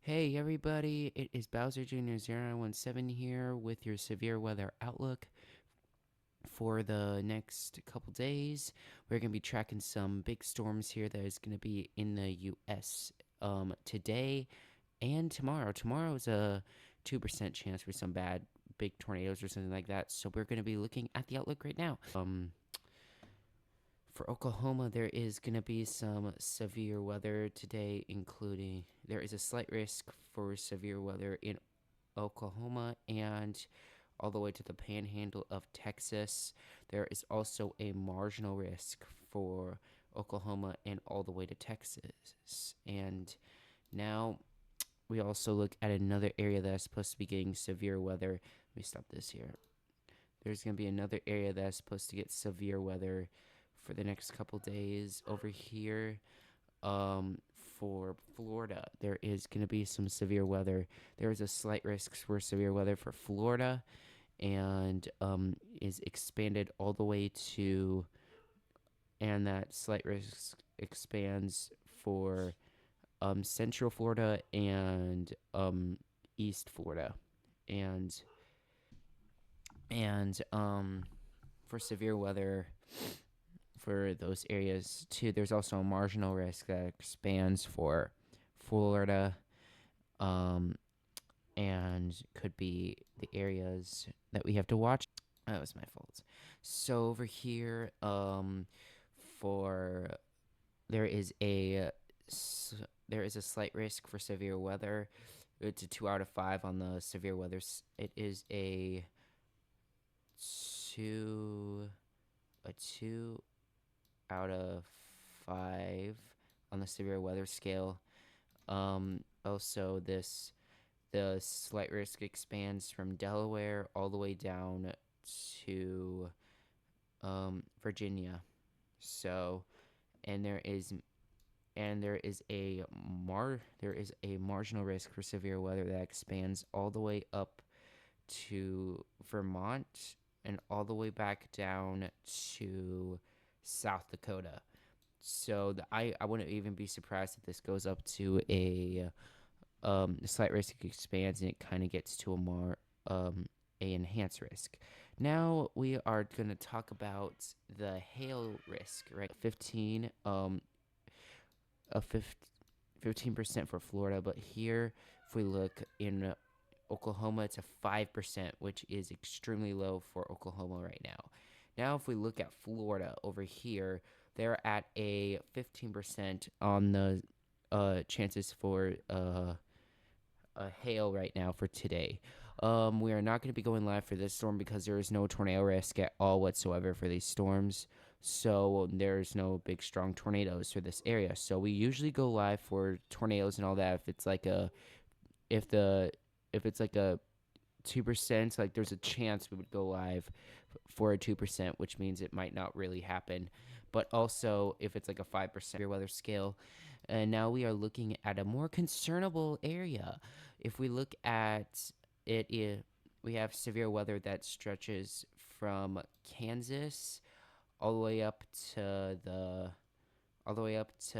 Hey everybody, it is Bowser Jr. 0917 here with your severe weather outlook for the next couple days. We're going to be tracking some big storms here that is going to be in the US today and tomorrow. Tomorrow is a 2% chance for some bad big tornadoes or something like that. So we're going to be looking at the outlook right now. For Oklahoma, there is going to be some severe weather today, including there is a slight risk for severe weather in Oklahoma and all the way to the panhandle of Texas. There is also a marginal risk for Oklahoma and all the way to Texas. And now we also look at another area that's supposed to be getting severe weather. Let me stop this here. There's going to be another area that's supposed to get severe weather for the next couple days over here. For Florida, there is going to be some severe weather. There is a slight risk for severe weather for Florida, and is expanded all the way to, and that slight risk expands for Central Florida and East Florida, and and for severe weather for those areas too. There's also a marginal risk that expands for Florida, and could be the areas that we have to watch. That was my fault. So over here, for there is a there is a slight risk for severe weather. It's a 2 out of 5 on the severe weather. It is a two out of 5 on the severe weather scale. Also, the slight risk expands from Delaware all the way down to Virginia. So, and there is a marginal risk for severe weather that expands all the way up to Vermont and all the way back down to South Dakota. So I wouldn't even be surprised if this goes up to a slight risk expands and it kind of gets to a more a enhanced risk. Now we are going to talk about the hail risk, right? 15% for Florida, but here if we look in Oklahoma, it's a 5%, which is extremely low for Oklahoma right now. Now, if we look at Florida over here, they're at a 15% on the chances for hail right now for today. We are not going to be going live for this storm because there is no tornado risk at all whatsoever for these storms. So there's no big strong tornadoes for this area. So we usually go live for tornadoes and all that if it's like a if it's like a 2%, like there's a chance we would go live for a 2%, which means it might not really happen. But also if it's like a 5% severe weather scale. And now we are looking at a more concernable area. If we look at it, we have severe weather that stretches from Kansas all the way up to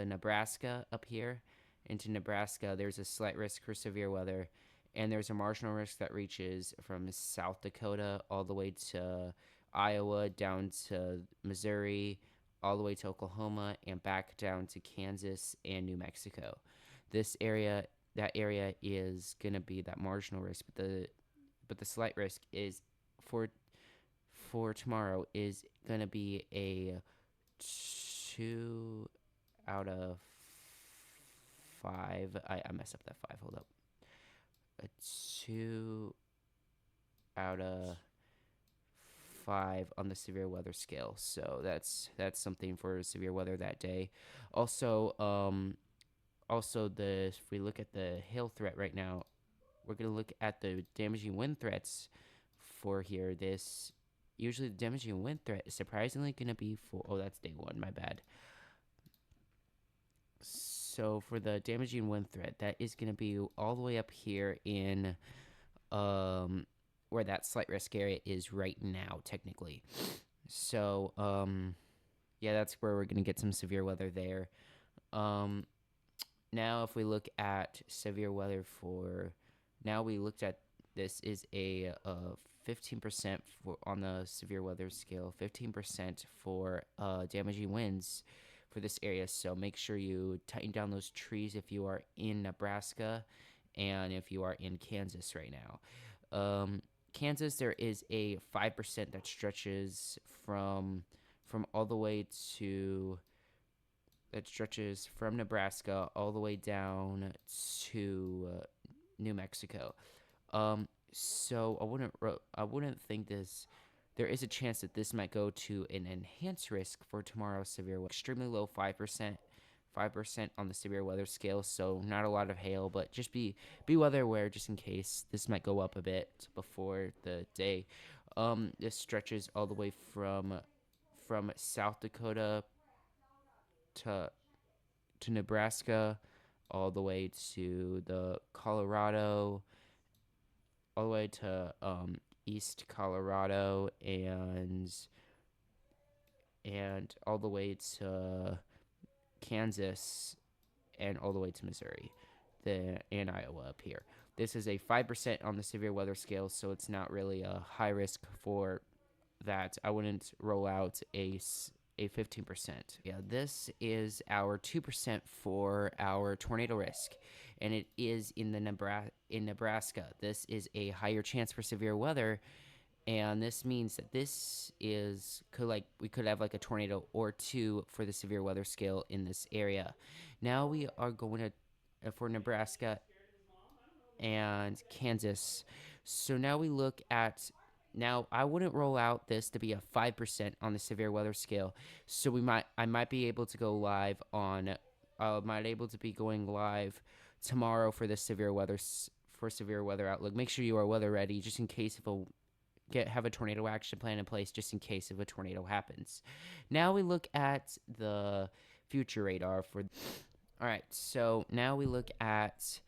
Nebraska up here. Into Nebraska, there's a slight risk for severe weather, and there's a marginal risk that reaches from South Dakota all the way to Iowa, down to Missouri, all the way to Oklahoma, and back down to Kansas and New Mexico. That area is gonna be that marginal risk, but the slight risk is for tomorrow is gonna be a 2 out of 5. I messed up that 5. Hold up. A 2 out of 5 on the severe weather scale. So that's something for severe weather that day. Also, if we look at the hail threat right now, we're gonna look at the damaging wind threats for here. Usually the damaging wind threat is surprisingly gonna be for that's day 1. My bad. So for the damaging wind threat, that is going to be all the way up here in where that slight risk area is right now, technically. So yeah, that's where we're going to get some severe weather there. Now, if we look at severe weather for, now we looked at this is a 15% for on the severe weather scale, 15% for damaging winds for this area. So make sure you tighten down those trees if you are in Nebraska and if you are in Kansas right now. Kansas, there is a 5% that stretches from all the way to that stretches from Nebraska all the way down to New Mexico. So I wouldn't think this. There is a chance that this might go to an enhanced risk for tomorrow's severe weather. Extremely low, 5% on the severe weather scale. So not a lot of hail, but just be weather aware just in case this might go up a bit before the day. This stretches all the way from South Dakota to Nebraska, all the way to the Colorado, all the way to East Colorado, and all the way to Kansas, and all the way to Missouri, and Iowa up here. This is a 5% on the severe weather scale, so it's not really a high risk for that. I wouldn't roll out a 15%. Yeah, this is our 2% for our tornado risk, and it is in Nebraska. This is a higher chance for severe weather, and this means that we could have like a tornado or two for the severe weather scale in this area. Now we are going to for Nebraska and Kansas. So now we look at now I wouldn't roll out this to be a 5% on the severe weather scale. So I might be able to go live on might able to be going live tomorrow for the severe weather outlook. Make sure you are weather ready just in case if have a tornado action plan in place just in case if a tornado happens. Now we look at the future radar for all right, so now we look at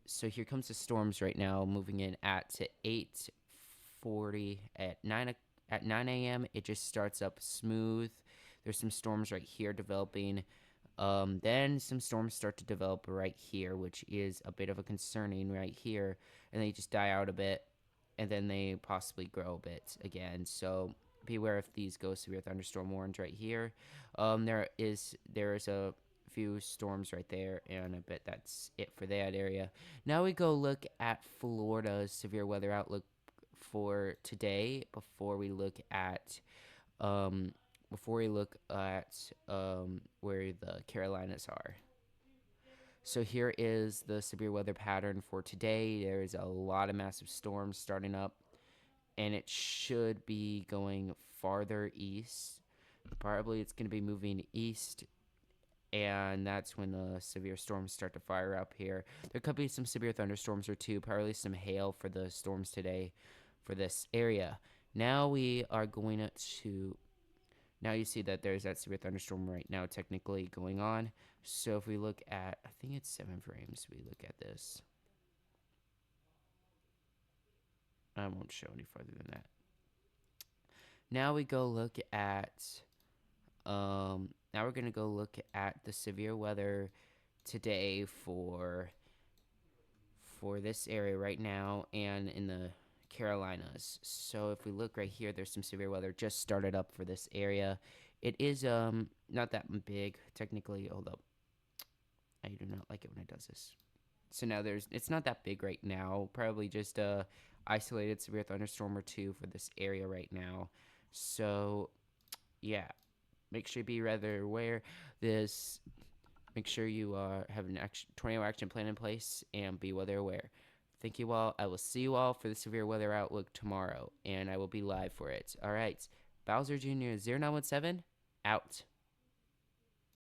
so here comes the storms right now, moving in at 8:40 at 9 a.m. It just starts up smooth. There's some storms right here developing. Then some storms start to develop right here, which is a bit of a concerning right here, and they just die out a bit, and then they possibly grow a bit again. So beware if these go severe thunderstorm warnings right here. There is a few storms right there, and I bet that's it for that area. Now we go look at Florida's severe weather outlook for today before we look at where the Carolinas are. So here is the severe weather pattern for today. There's a lot of massive storms starting up, and it should be going farther east. Probably it's going to be moving east, and that's when the severe storms start to fire up here. There could be some severe thunderstorms or two, probably some hail for the storms today for this area. Now we are going to now you see that there's that severe thunderstorm right now technically going on. So if we look at, I think it's 7 frames, we look at this. I won't show any further than that. Now we go look at, now we're going to go look at the severe weather today for this area right now and in the Carolinas. So if we look right here, there's some severe weather just started up for this area. It is not that big technically. Hold up, I do not like it when it does this. So now it's not that big right now. Probably just a isolated severe thunderstorm or two for this area right now. So yeah, make sure you be rather aware. Make sure you have an tornado action plan in place and be weather aware. Thank you all. I will see you all for the severe weather outlook tomorrow, and I will be live for it. All right. Bowser Jr. 0917 out.